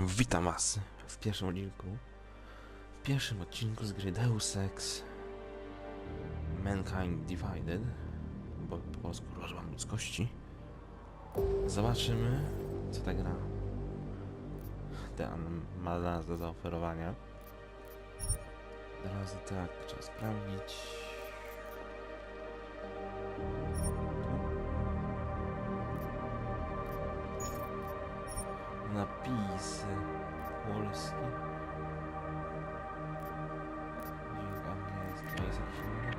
Witam was w pierwszym odcinku z gry Deus Ex Mankind Divided, bo po polsku rozłam ludzkości. Zobaczymy, co ta gra ma dla nas do zaoferowania. Teraz tak, trzeba sprawdzić. Napisy polskie. Dźwięk angielski, jest jakiś inny.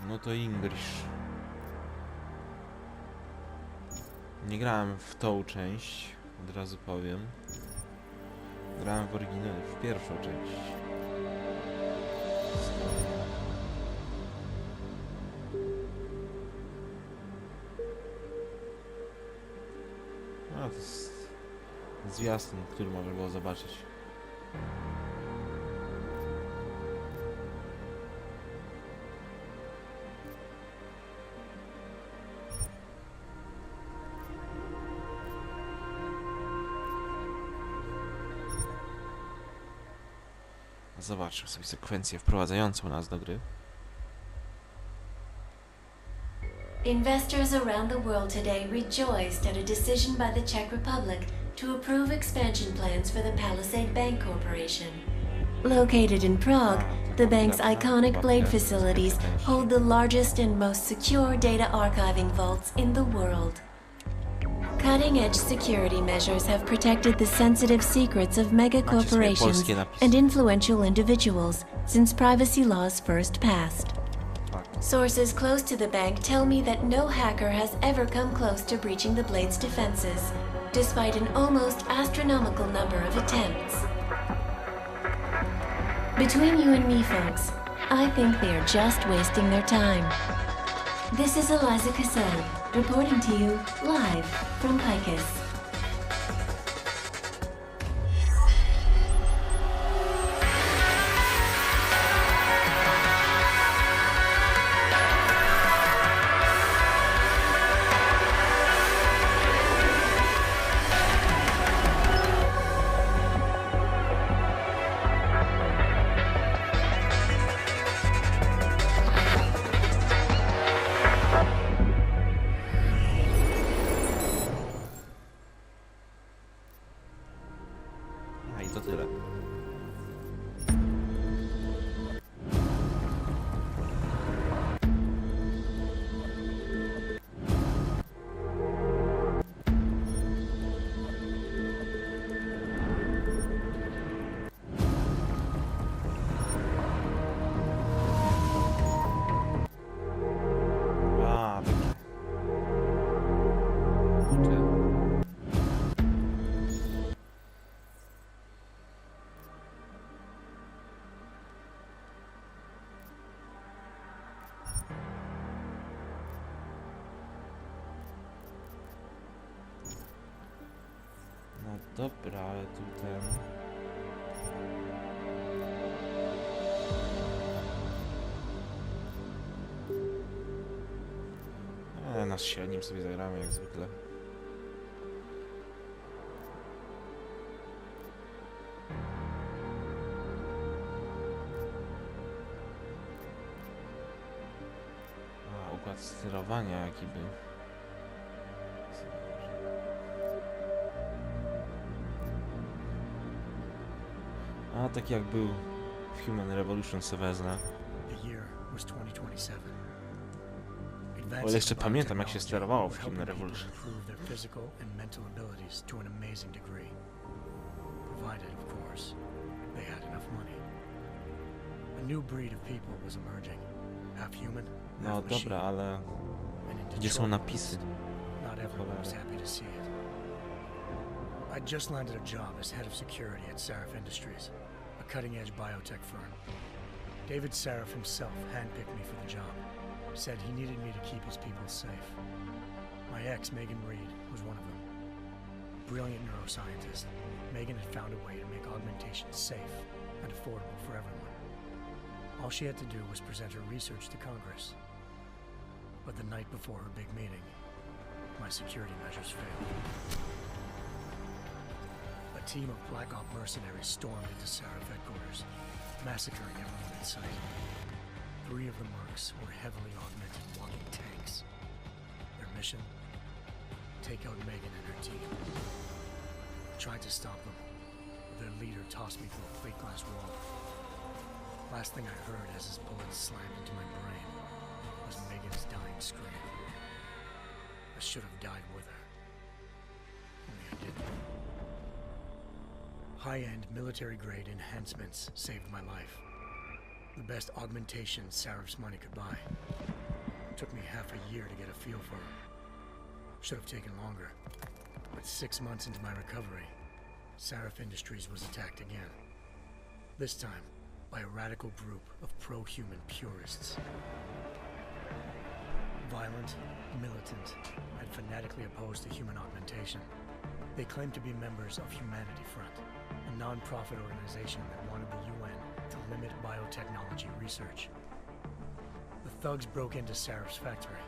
No to English. Nie grałem w tą część, od razu powiem. Grałem w oryginale, w pierwszą część. A to jest zwiastun, który można było zobaczyć. Zobaczmy sobie sekwencję wprowadzającą nas do gry. Investors around the world today rejoiced at a decision by the Czech Republic to approve expansion plans for the Palisade Bank Corporation. Located in Prague, the bank's iconic Blade facilities hold the largest and most secure data archiving vaults in the world. Cutting-edge security measures have protected the sensitive secrets of mega corporations and influential individuals since privacy laws first passed. Sources close to the bank tell me that no hacker has ever come close to breaching the Blade's defenses, despite an almost astronomical number of attempts. Between you and me, folks, I think they are just wasting their time. This is Eliza Cassell, reporting to you live from Picus. I to tyle. No dobra, ale tu ten... na średnim sobie zagramy jak zwykle. A, układ sterowania jaki był. A, tak jak był w Human Revolution se wezmę. O ile jeszcze pamiętam, jak się sterowało w Human Revolution. No dobra, ale gdzie są napisy? I just landed a job as head of security at Seraph Industries, a cutting-edge biotech firm. David Seraph himself handpicked me for the job. Said he needed me to keep his people safe. My ex, Megan Reed, was one of them. Brilliant neuroscientist, Megan had found a way to make augmentation safe and affordable for everyone. All she had to do was present her research to Congress. But the night before her big meeting, my security measures failed. A team of Black Op mercenaries stormed into Sarif headquarters, massacring everyone in sight. 3 of the mercs were heavily augmented walking tanks. Their mission? Take out Megan and her team. I tried to stop them, but their leader tossed me through a plate glass wall. Last thing I heard as his bullets slammed into my brain was Megan's dying scream. I should have died with her. Only I didn't. High-end military-grade enhancements saved my life. The best augmentation Sarif's money could buy. Took me half a year to get a feel for her. Should have taken longer. But 6 months into my recovery, Sarif Industries was attacked again. This time, by a radical group of pro-human purists. Violent, militant, and fanatically opposed to human augmentation. They claimed to be members of Humanity Front, a non-profit organization that wanted the UN to limit biotechnology research. The thugs broke into Sarif's factory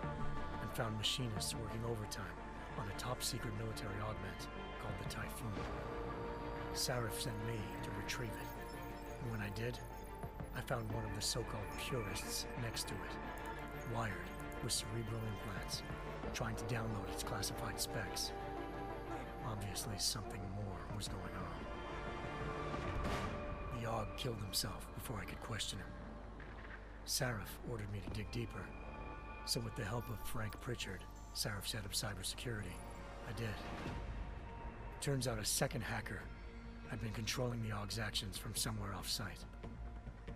and found machinists working overtime on a top-secret military augment called the Typhoon. Sarif sent me to retrieve it, and when I did, I found one of the so-called purists next to it, wired with cerebral implants, trying to download its classified specs. Obviously, something more was going on. The AUG killed himself before I could question him. Sarif ordered me to dig deeper, so with the help of Frank Pritchard, Sarif's head of cybersecurity, I did. Turns out a second hacker had been controlling the AUG's actions from somewhere off-site.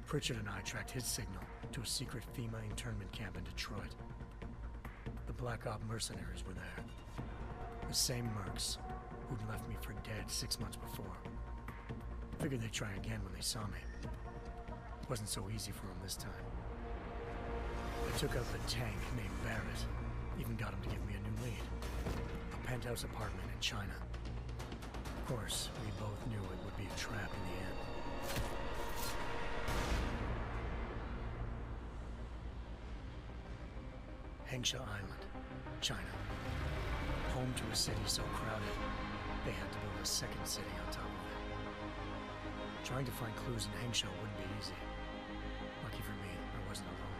Pritchard and I tracked his signal to a secret FEMA internment camp in Detroit. The Black Op mercenaries were there. The same mercs who'd left me for dead 6 months before. Figured they'd try again when they saw me. Wasn't so easy for them this time. I took out the tank named Barrett. Even got him to give me a new lead. A penthouse apartment in China. Of course, we both knew it would be a trap in the end. Hengsha Island, China. Home to a city so crowded, they had to build a second city on top of it. Trying to find clues in Hengsha wouldn't be easy. Lucky for me, I wasn't alone.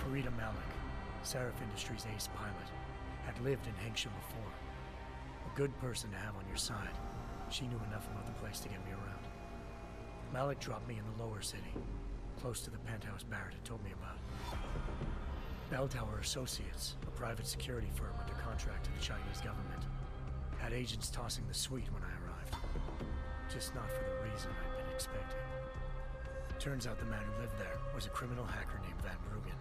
Farida Malik, Sarif Industries' ace pilot, had lived in Hengsha before. A good person to have on your side. She knew enough about the place to get me around. Malik dropped me in the lower city, close to the penthouse Barrett had told me about. Bell Tower Associates, a private security firm under contract to the Chinese government, had agents tossing the suite when I arrived. Just not for the reason I'd been expecting. Turns out the man who lived there was a criminal hacker named Van Bruggen.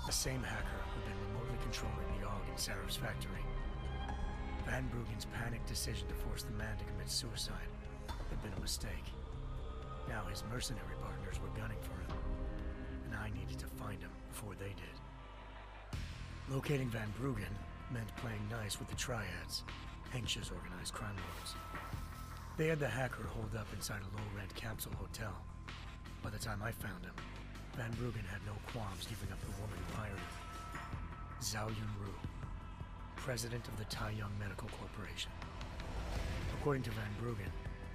The same hacker who'd been remotely controlling the AUG in Sarif's factory. Van Bruggen's panicked decision to force the man to commit suicide had been a mistake. Now his mercenary partners were gunning for him, and I needed to find him before they did. Locating Van Bruggen meant playing nice with the Triads, Hengsha's organized crime lords. They had the hacker holed up inside a low-rent capsule hotel. By the time I found him, Van Bruggen had no qualms giving up the woman who hired him. Zhao Yunru, president of the Taiyang Medical Corporation. According to Van Bruggen,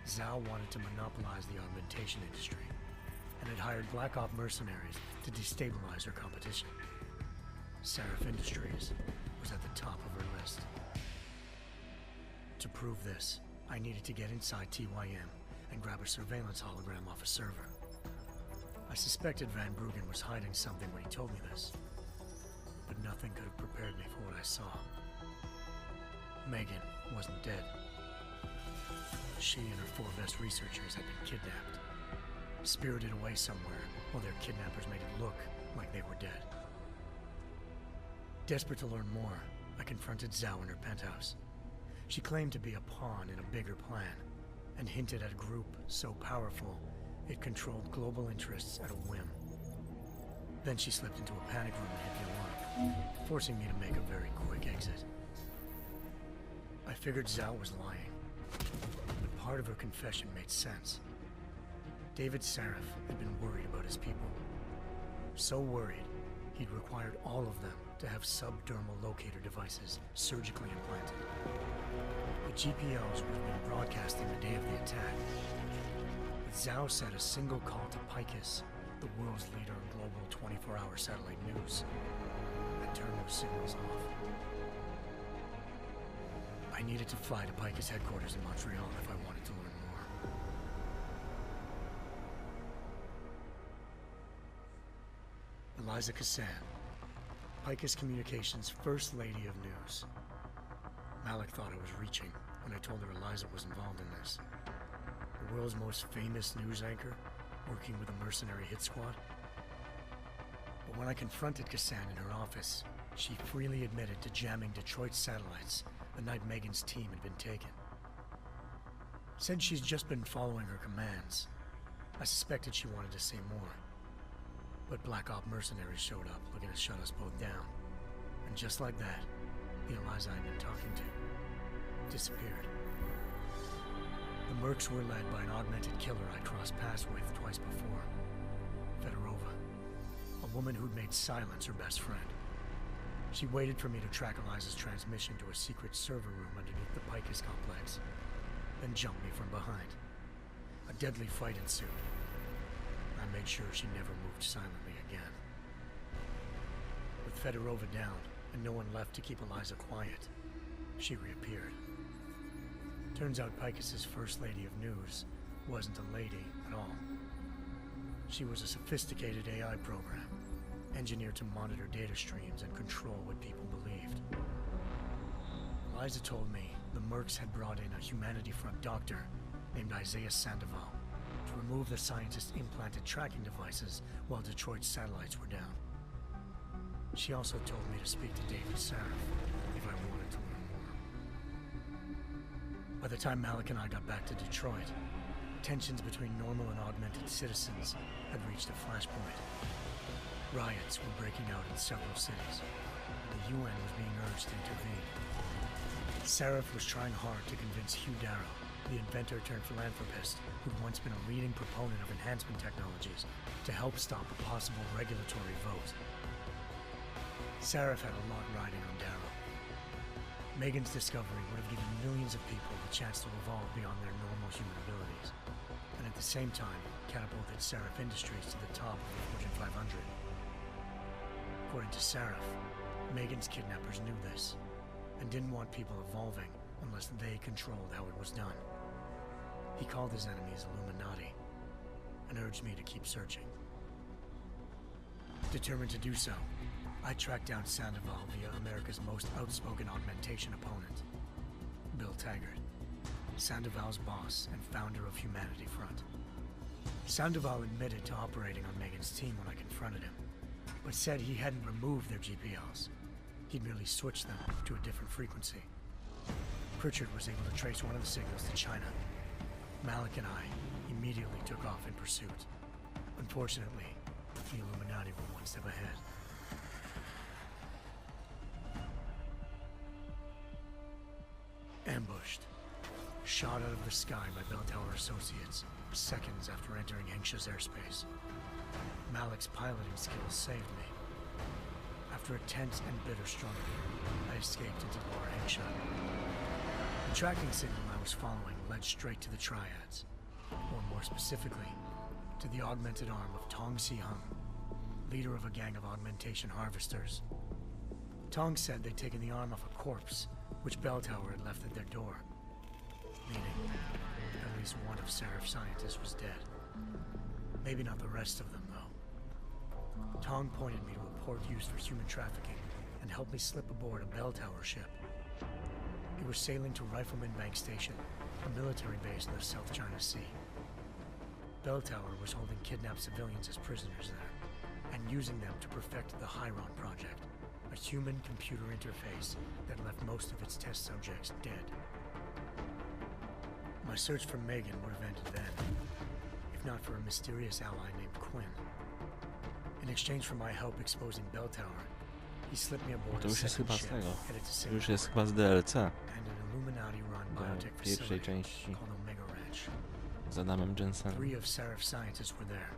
Zhao wanted to monopolize the augmentation industry and had hired Black Op mercenaries to destabilize her competition. Sarif Industries was at the top of her list. To prove this, I needed to get inside TYM and grab a surveillance hologram off a server. I suspected Van Bruggen was hiding something when he told me this, but nothing could have prepared me for what I saw. Megan wasn't dead. She and her 4 best researchers had been kidnapped, spirited away somewhere while their kidnappers made it look like they were dead. Desperate to learn more, I confronted Zhao in her penthouse. She claimed to be a pawn in a bigger plan, and hinted at a group so powerful it controlled global interests at a whim. Then she slipped into a panic room and hit the alarm, forcing me to make a very quick exit. I figured Zhao was lying, but part of her confession made sense. David Sarif had been worried about his people. So worried, he'd required all of them to have subdermal locator devices surgically implanted. The GPOs would have been broadcasting the day of the attack. But Zhao said a single call to Picus, the world's leader in global 24-hour satellite news, had turned those signals off. I needed to fly to Picus headquarters in Montreal if I wanted to learn more. Eliza Cassan, Picus Communications' First Lady of News. Malik thought I was reaching when I told her Eliza was involved in this. The world's most famous news anchor, working with a mercenary hit squad. But when I confronted Cassan in her office, she freely admitted to jamming Detroit's satellites the night Megan's team had been taken. Said she's just been following her commands. I suspected she wanted to say more. But Black Op mercenaries showed up looking to shut us both down. And just like that, the Eliza I'd been talking to disappeared. The Mercs were led by an augmented killer I crossed paths with twice before. Fedorova, a woman who'd made silence her best friend. She waited for me to track Eliza's transmission to a secret server room underneath the Picus complex, then jumped me from behind. A deadly fight ensued. I made sure she never moved silently again. With Fedorova down and no one left to keep Eliza quiet, she reappeared. Turns out Picus's First Lady of News wasn't a lady at all. She was a sophisticated AI program, engineered to monitor data streams and control what people believed. Eliza told me the Mercs had brought in a Humanity Front doctor named Isaiah Sandoval to remove the scientist's implanted tracking devices while Detroit's satellites were down. She also told me to speak to David Sarif if I wanted to learn more. By the time Malik and I got back to Detroit, tensions between normal and augmented citizens had reached a flashpoint. Riots were breaking out in several cities, and the UN was being urged to intervene. Sarif was trying hard to convince Hugh Darrow, the inventor-turned-philanthropist who'd once been a leading proponent of enhancement technologies, to help stop a possible regulatory vote. Sarif had a lot riding on Darrow. Megan's discovery would have given millions of people the chance to evolve beyond their normal human abilities, and at the same time catapulted Sarif Industries to the top of the Fortune 500. According to Sarif, Megan's kidnappers knew this, and didn't want people evolving unless they controlled how it was done. He called his enemies Illuminati, and urged me to keep searching. Determined to do so, I tracked down Sandoval via America's most outspoken augmentation opponent, Bill Taggart, Sandoval's boss and founder of Humanity Front. Sandoval admitted to operating on Megan's team when I confronted him, but said he hadn't removed their GPLs. He'd merely switched them to a different frequency. Pritchard was able to trace one of the signals to China. Malik and I immediately took off in pursuit. Unfortunately, the Illuminati were one step ahead. Ambushed. Shot out of the sky by Bell Tower Associates, seconds after entering Hengsha's airspace. Malik's piloting skills saved me. After a tense and bitter struggle, I escaped into Lower Hengsha. The tracking signal I was following led straight to the Triads, or more specifically, to the augmented arm of Tong Si-hung, leader of a gang of augmentation harvesters. Tong said they'd taken the arm off a corpse, which Bell Tower had left at their door, meaning at least one of Sarif's scientists was dead. Maybe not the rest of them, though. Tong pointed me to a port used for human trafficking and helped me slip aboard a Bell Tower ship. It was sailing to Rifleman Bank Station, a military base in the South China Sea. Bell Tower was holding kidnapped civilians as prisoners there, and using them to perfect the Hyron Project, a human-computer interface that left most of its test subjects dead. My search for Megan would have ended then, if not for a mysterious ally named Quinn. In exchange for my help exposing Bell Tower, he slipped me aboard To a już jest second chyba z ship tego. headed to To już jest Singapore chyba z DLC. and an Illuminati-run Do biotech pierwszej facility części. called Omega Ranch. z Adamem Jensenem. 3 of Seraph scientists were there,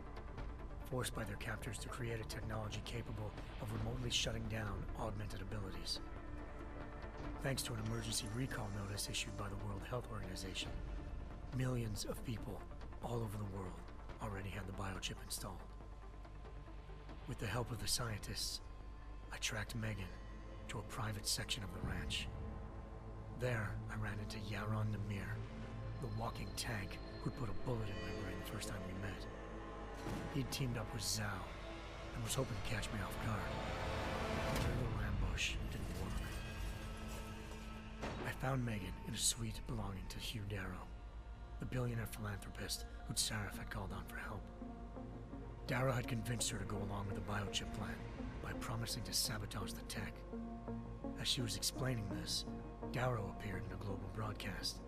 forced by their captors to create a technology capable of remotely shutting down augmented abilities. Thanks to an emergency recall notice issued by the World Health Organization, millions of people all over the world already had the biochip installed. With the help of the scientists, I tracked Megan to a private section of the ranch. There, I ran into Yaron Namir, the walking tank who'd put a bullet in my brain the first time we met. He'd teamed up with Zhao and was hoping to catch me off guard. But their little ambush didn't work. I found Megan in a suite belonging to Hugh Darrow, the billionaire philanthropist who'd Seraph had called on for help. Darrow had convinced her to go along with the biochip plan by promising to sabotage the tech. As she was explaining this, Darrow appeared in a global broadcast,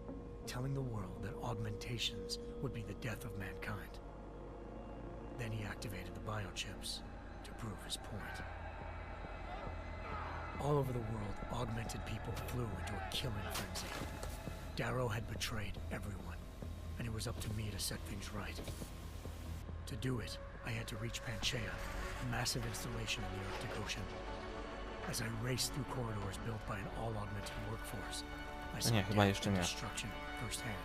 telling the world that augmentations would be the death of mankind. Then he activated the biochips to prove his point. All over the world, augmented people flew into a killing frenzy. Darrow had betrayed everyone, and it was up to me to set things right. To do it, I had to reach Panchaea, a massive installation in the Arctic Ocean. As I raced through corridors built by an all-augmented workforce, I saw death and destruction firsthand.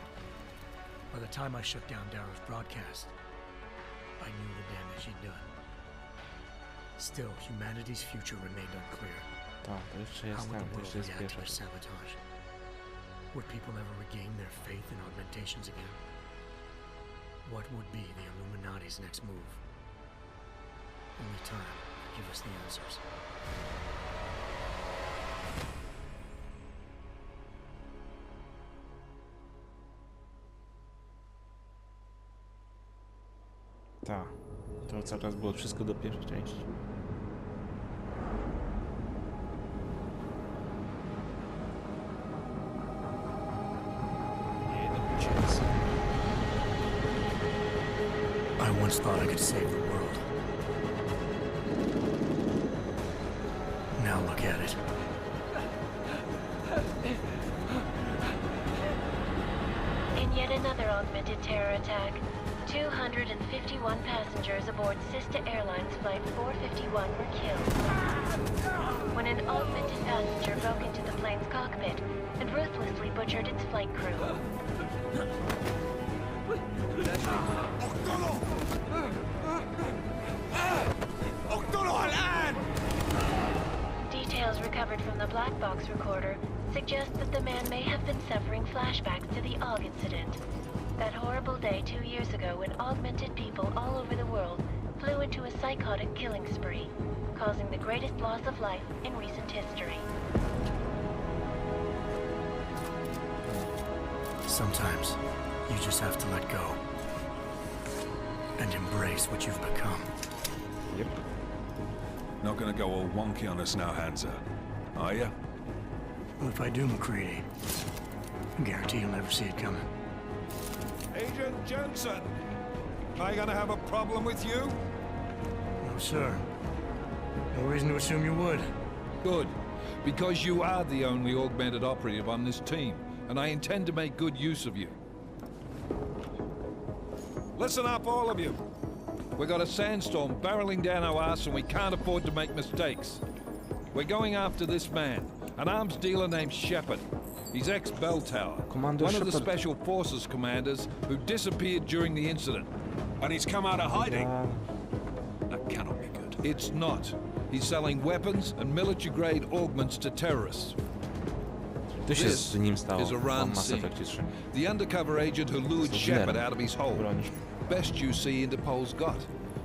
By the time I shut down Darrow's broadcast, I knew the damage he'd done. Still, humanity's future remained unclear. To jeszcze How jest would tam, the to world jeszcze jest react to pierwsza. my sabotage? Would people ever regain their faith in augmentations again? What would be the Illuminati's next move? Only time will give us the answers. Tak, to cały czas było wszystko do pierwszej części. I once thought I could save the world. Now look at it. In yet another augmented terror attack, 251 passengers aboard Sister Airlines Flight 451 were killed when an augmented passenger broke into the plane's cockpit and ruthlessly butchered its flight crew. Details recovered from the black box recorder suggest that the man may have been suffering flashbacks to the AUG incident. That horrible day 2 years ago when augmented people all over the world flew into a psychotic killing spree, causing the greatest loss of life in recent history. Sometimes, you just have to let go. And embrace what you've become. Yep. Not gonna go all wonky on us now, Hansa, are ya? Well, if I do, McCready, I guarantee you'll never see it coming. Agent Jensen! Am I gonna have a problem with you? No, sir. No reason to assume you would. Good, because you are the only augmented operative on this team, and I intend to make good use of you. Listen up, all of you. We got a sandstorm barreling down our ass and we can't afford to make mistakes. We're going after this man, an arms dealer named Shepard. He's ex-Bell Tower, Commander one of the Shepard. Special Forces commanders who disappeared during the incident. And he's come out of hiding. No. That cannot be good. It's not. He's selling weapons and military-grade augments to terrorists. To się z nim stało is a w run Mass scene. Effectie 3. The undercover agent who lured So Shepard then, out of his hole. broni. Best you see Interpol's got.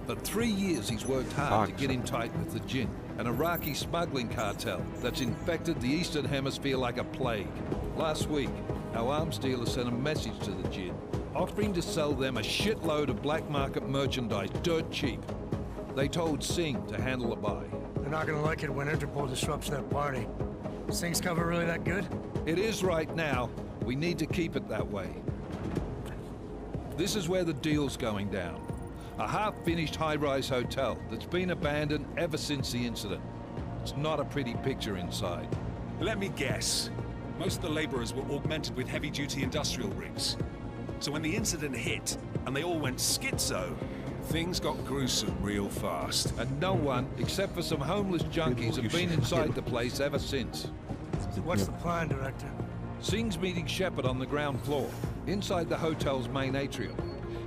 For 3 years he's worked hard to get in tight with the Jinn, an Iraqi smuggling cartel that's infected the Eastern Hemisphere like a plague. Last week, our arms dealer sent a message to the Jinn, offering to sell them a shitload of black market merchandise dirt cheap. They told Singh to handle the buy. They're not gonna like it when Interpol disrupts their party. Sing's cover really that good? It is right now. We need to keep it that way. This is where the deal's going down. A half-finished high-rise hotel that's been abandoned ever since the incident. It's not a pretty picture inside. Let me guess. Most of the laborers were augmented with heavy-duty industrial rigs. So when the incident hit, and they all went schizo, things got gruesome real fast. And no one, except for some homeless junkies, have been inside the place ever since. What's the plan, Director? Singh's meeting Shepard on the ground floor, inside the hotel's main atrium.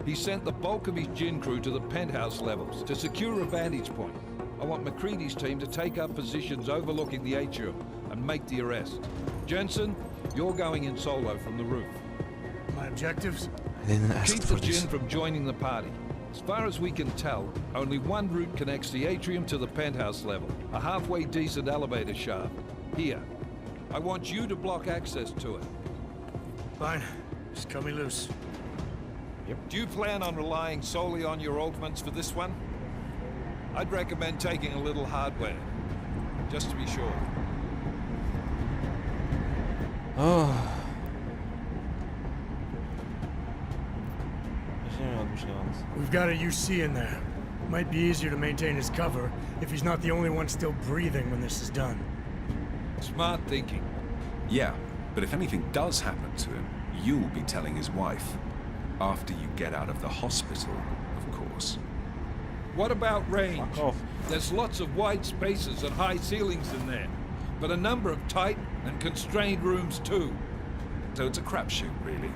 He sent the bulk of his gin crew to the penthouse levels to secure a vantage point. I want McCready's team to take up positions overlooking the atrium and make the arrest. Jensen, you're going in solo from the roof. My objectives? I didn't ask Keep for the this. gin from joining the party. As far as we can tell, only one route connects the atrium to the penthouse level, a halfway decent elevator shaft. Here. I want you to block access to it. Fine. Just cut me loose. Do you plan on relying solely on your augments for this one? I'd recommend taking a little hardware, just to be sure. Oh. Ja się nie odmuszając. We've got a UC in there. Might be easier to maintain his cover if he's not the only one still breathing when this is done. Smart thinking. Yeah, but if anything does happen to him, you'll be telling his wife. After you get out of the hospital, of course. What about range? Fuck off. There's lots of wide spaces and high ceilings in there, but a number of tight and constrained rooms too. So it's a crapshoot, really.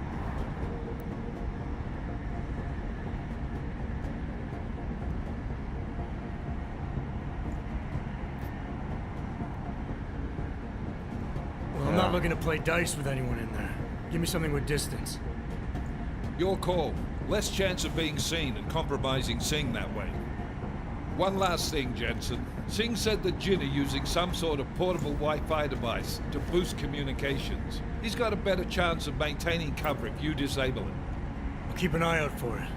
Well, I'm not looking to play dice with anyone in there. Give me something with distance. Your call. Less chance of being seen and compromising Singh that way. One last thing, Jensen. Singh said the Jinn are using some sort of portable Wi-Fi device to boost communications. He's got a better chance of maintaining cover if you disable it. I'll keep an eye out for it.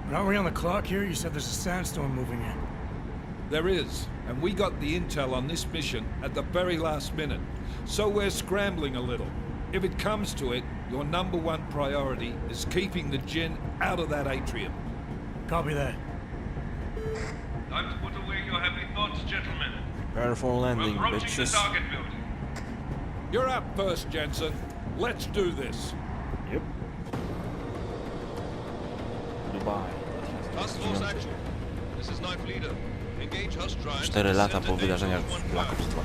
But aren't we on the clock here? You said there's a sandstorm moving in. There is, and we got the intel on this mission at the very last minute. So we're scrambling a little. If it comes to it, your number one priority is keeping the Jinn out of that atrium. Copy that. Time to put away your happy thoughts, gentlemen. Prepare for landing, We're approaching the bitches. target building. You're up first, Jensen. Let's do this. Yep. Dubai. Task Force action. This is Knife Leader. Engage Hush Drive. 4 lata po wydarzeniach w Black Ops 2.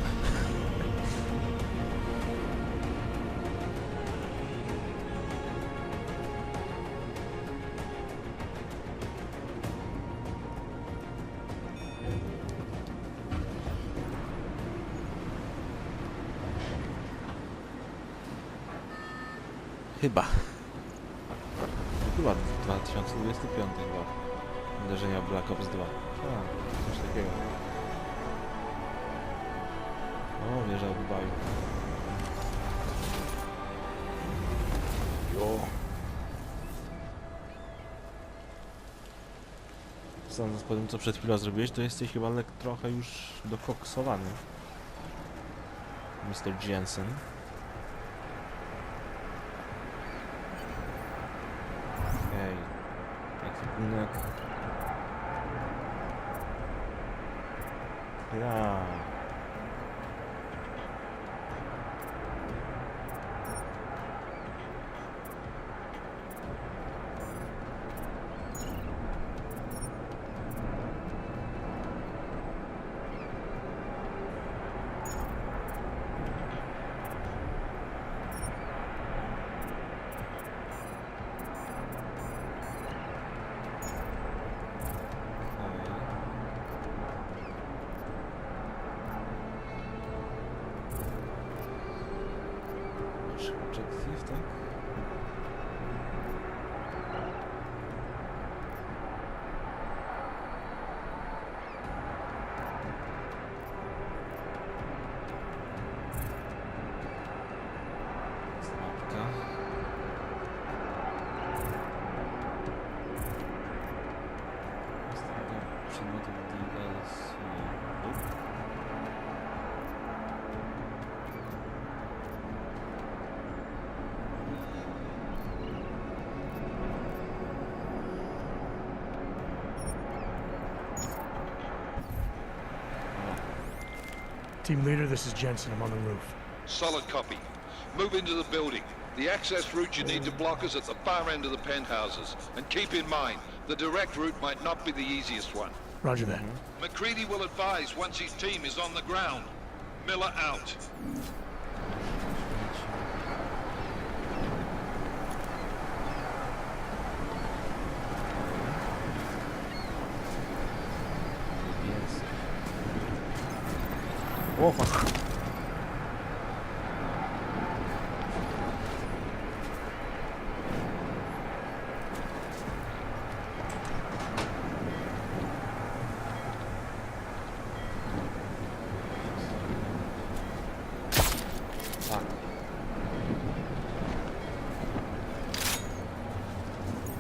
Chyba. Chyba 2025 chyba. Wydarzenia Black Ops 2. A, coś takiego. O, wieża w Dubaju. Jo. Sądząc po tym, co przed chwilą zrobiłeś, to jesteś chyba trochę już dokoksowany. Mr. Jensen. Okej. Ekwipunek. Ja. Objective, tak? Mapka. Przedmiotów DLC. Team leader, this is Jensen. I'm on the roof. Solid copy. Move into the building. The access route you need to block is at the far end of the penthouses. And keep in mind, the direct route might not be the easiest one. Roger that. McCready will advise once his team is on the ground. Miller out. Jest. O, fuck. Tak.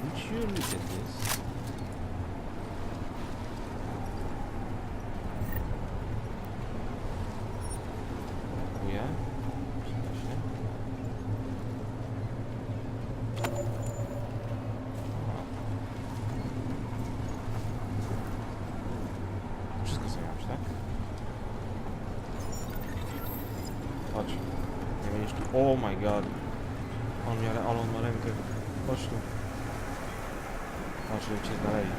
Would you look at this? Dziękuję. Przyda się. Wszystko zająć, tak? Chodź. Nie będziesz tu. Oh my god. Ale on ma rękę. Chodź tu. Chodź, żeby cię znaleźli.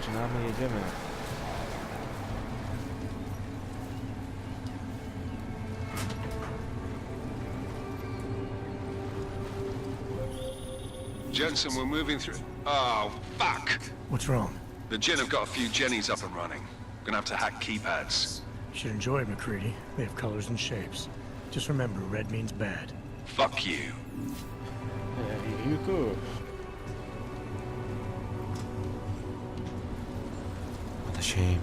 Zaczynamy, jedziemy. Jensen, we're moving through. Oh, fuck! What's wrong? The Jinn have got a few Jennies up and running. Gonna have to hack keypads. You should enjoy it, McCready. They have colors and shapes. Just remember, red means bad. Fuck you. Yeah, you could. What a shame.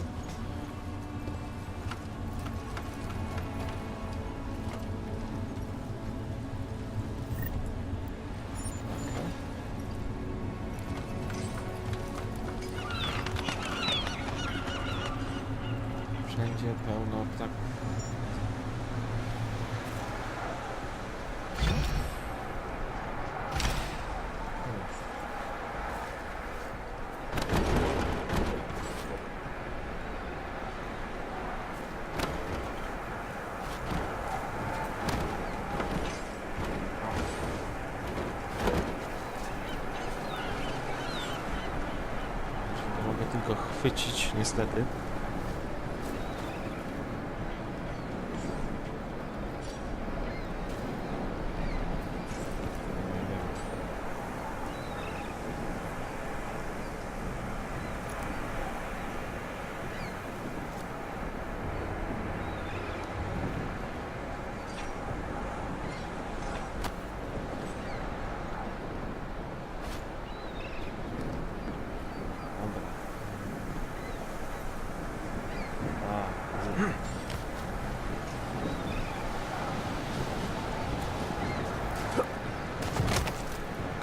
Wszędzie pełno tak. Mogę tylko chwycić, niestety.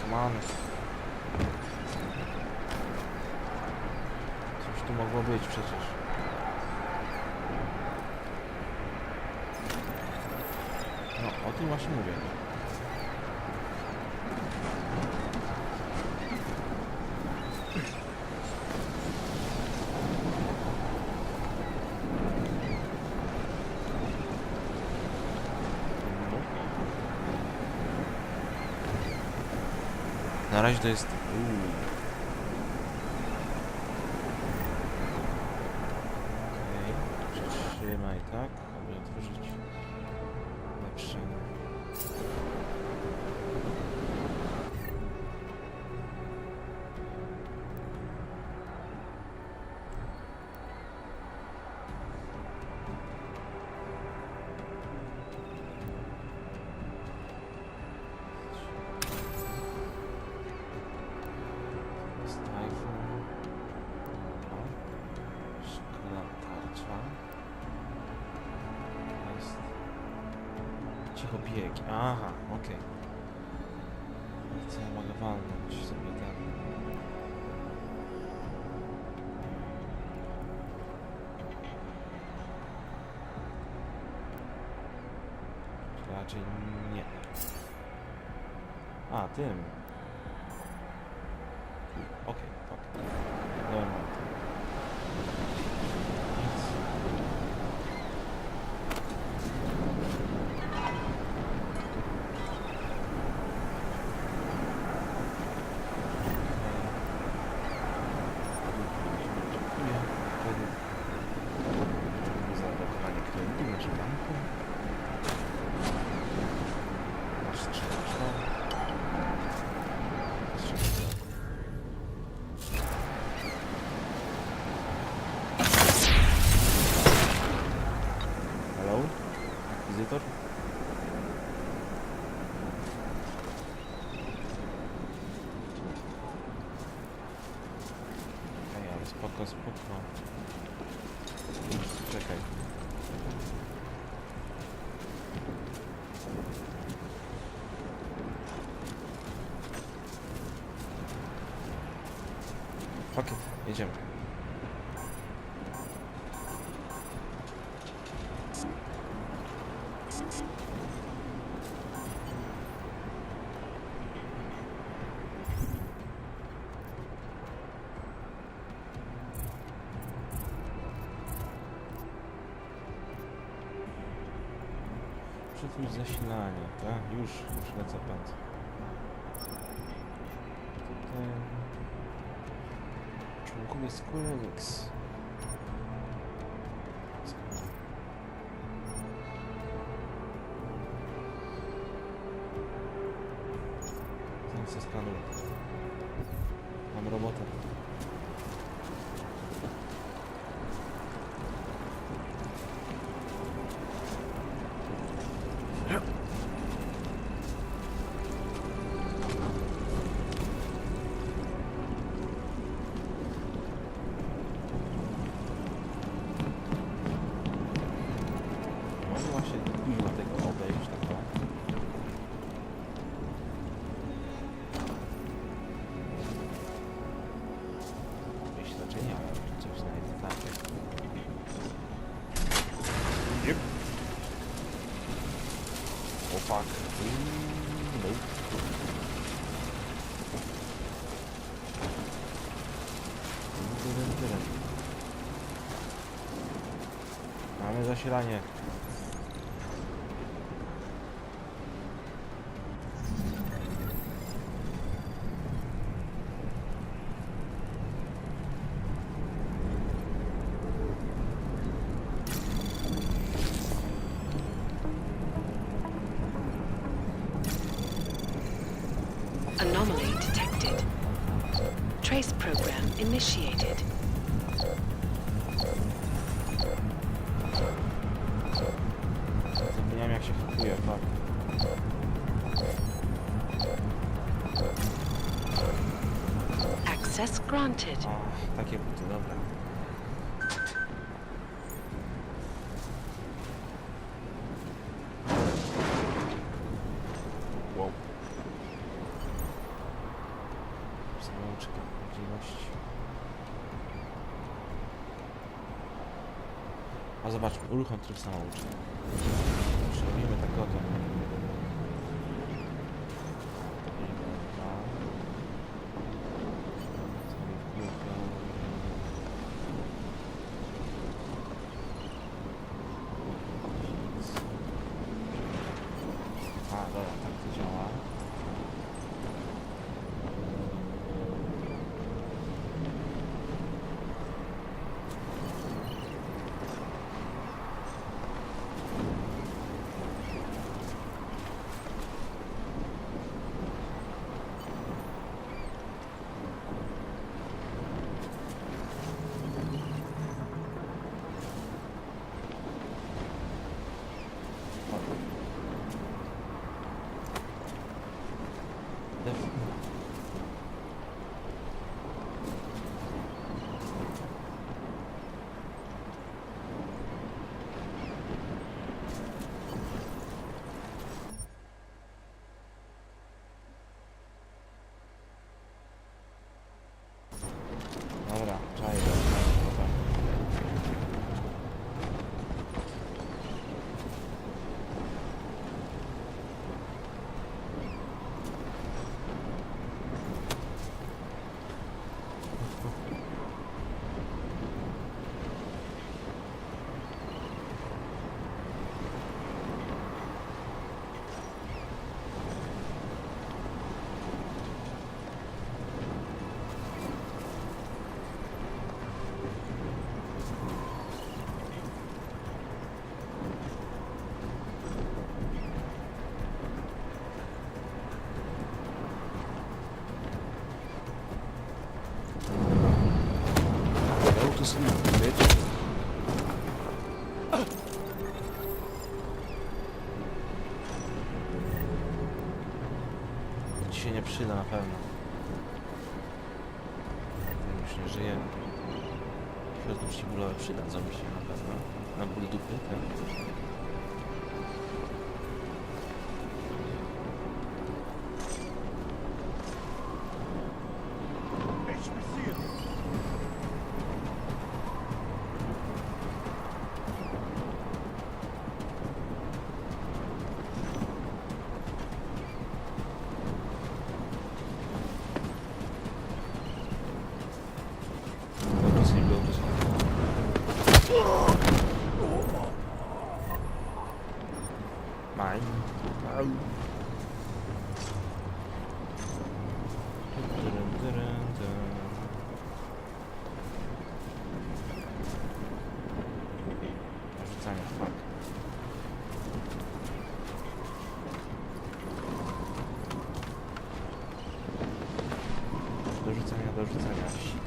Come on. Coś tu mogło być przecież. No, o tym właśnie mówię. Na razie to jest... Okej, przytrzymaj, tak? Aby otworzyć lepsze. Cicho bieg. Aha, okej. Co ja mogę walnąć sobie ten? Raczej nie. A, tym. Okej, tak. Dobra. Nic. Dziękuję. Kredyt. Za dokonanie kredytu w naszym banku. Masz 3 Hello? Akwizytor? Ej, ale spoko, spoko. Czekaj. Pakiet, jedziemy. Przetwórz zasilanie, tak? Już lecę pędzę. Tutaj... Członkowie Squirrelix. Tam się skanuję. Mam robotę. Może właśnie kuźwa tego obejść tak o. Myślę, że nie, coś znajdę tak. Yep. O fuck. Nope. Mamy zasilanie. Anomaly detected. Trace program initiated. Zapomniałem jak się hakuje, tak. Access granted. O, takie buty, dobra. Wow. Samouczka, możliwości. A zobaczmy, uruchom tryb samouczka. Robimy tak oto. A, dobra, tak to działa. Dobra, czaję. Dobra. sleep, bitch. Ci się nie przyda na pewno. Już nie żyje. Środki przeciwbólowe przydadzą mi się na pewno. Na ból dupy, tak? Mine. Au. Rzucanie, fuck. Do rzucania, shit.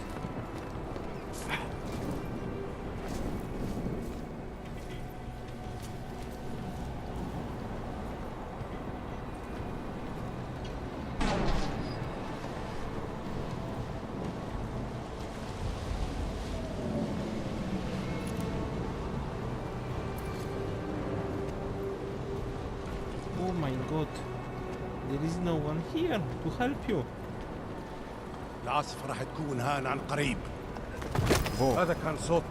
Oh my god, there is no one here to help you. العاصفة راح تكون هان عن قريب. Whoa. هذا كان صوت.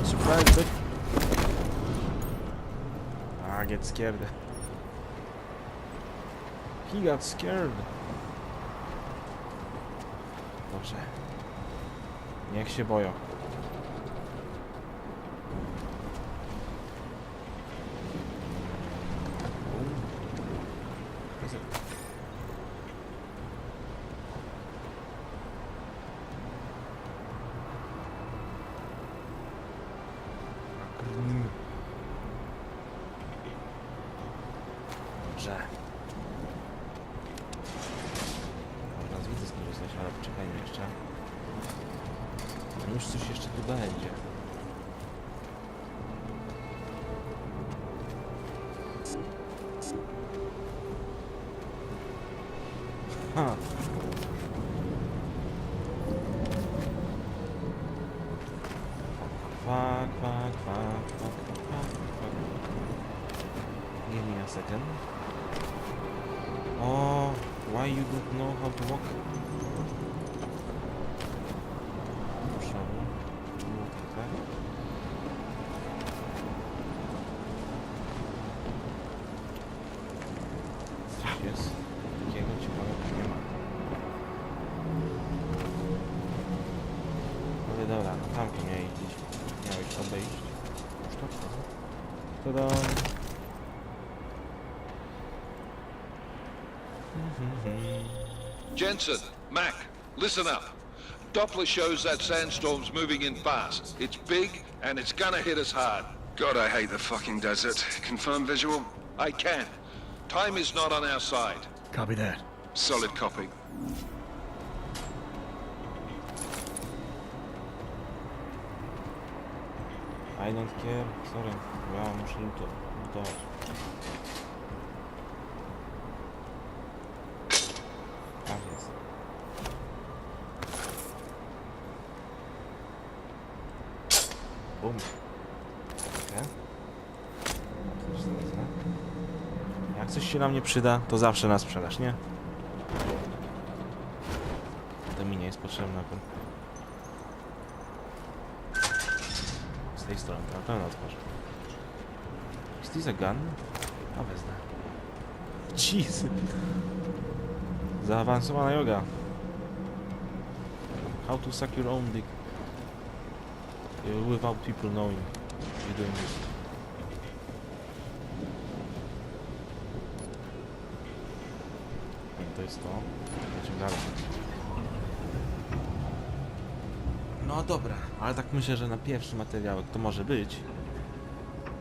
Surprise, bitch. I get scared. He got scared. Dobrze. Niech się boją. Dobrze. Można z widzę skorzystać, ale poczekajmy jeszcze. Już coś jeszcze tu będzie. Ha. Fuck. Give me a second. Oh, why you don't know how to walk? Coś jest takiego ciekawego nie ma. Ale dobra, no tam to miałeś iść. Miałeś obejść. Już to? Tada! Jensen, Mac, listen up. Doppler shows that sandstorm's moving in fast. It's big, and it's gonna hit us hard. God, I hate the fucking desert. Confirm visual? I can. Time is not on our side. Copy that. Solid copy. I don't care, sorry. Ja muszę lutować. Tak jest. Bum. Okay. Jak coś się nam nie przyda, to zawsze nas sprzedasz, nie? To mi nie jest potrzebne. Z tej strony, na pewno otworzę. Is this a gun? A wezmę. Jeez. Zaawansowana yoga. How to suck your own dick without people knowing you're doing this. I to jest to. Lecimy dalej. No dobra, ale tak myślę, że na pierwszy materiał to może być.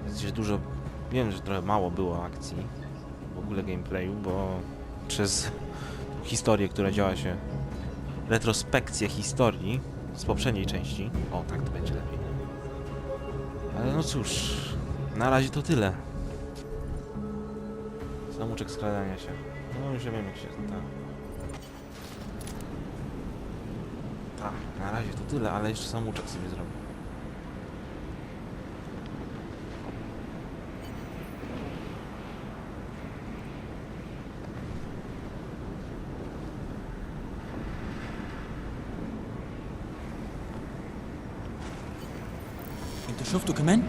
Jest gdzieś dużo... Wiem, że trochę mało było akcji. W ogóle gameplayu, bo przez historię, która działa się... Retrospekcję historii z poprzedniej części. O, tak to będzie lepiej. Ale no cóż, na razie to tyle. Samouczek skradania się. No już ja wiem jak się... Tak, na razie to tyle, ale jeszcze samouczek sobie zrobię. انتوا شفتوا كمان؟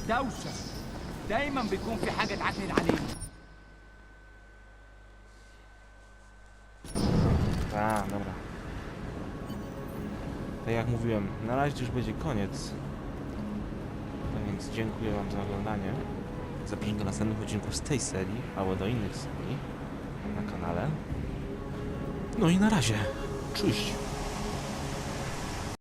دوشة دايما بيكون في حاجة تعتمد عليها. Dobra. Tak jak mówiłem, na razie to już będzie koniec. No więc dziękuję wam za oglądanie. Zapraszam do następnych odcinków z tej serii, albo do innych serii na kanale. No i na razie. Cześć!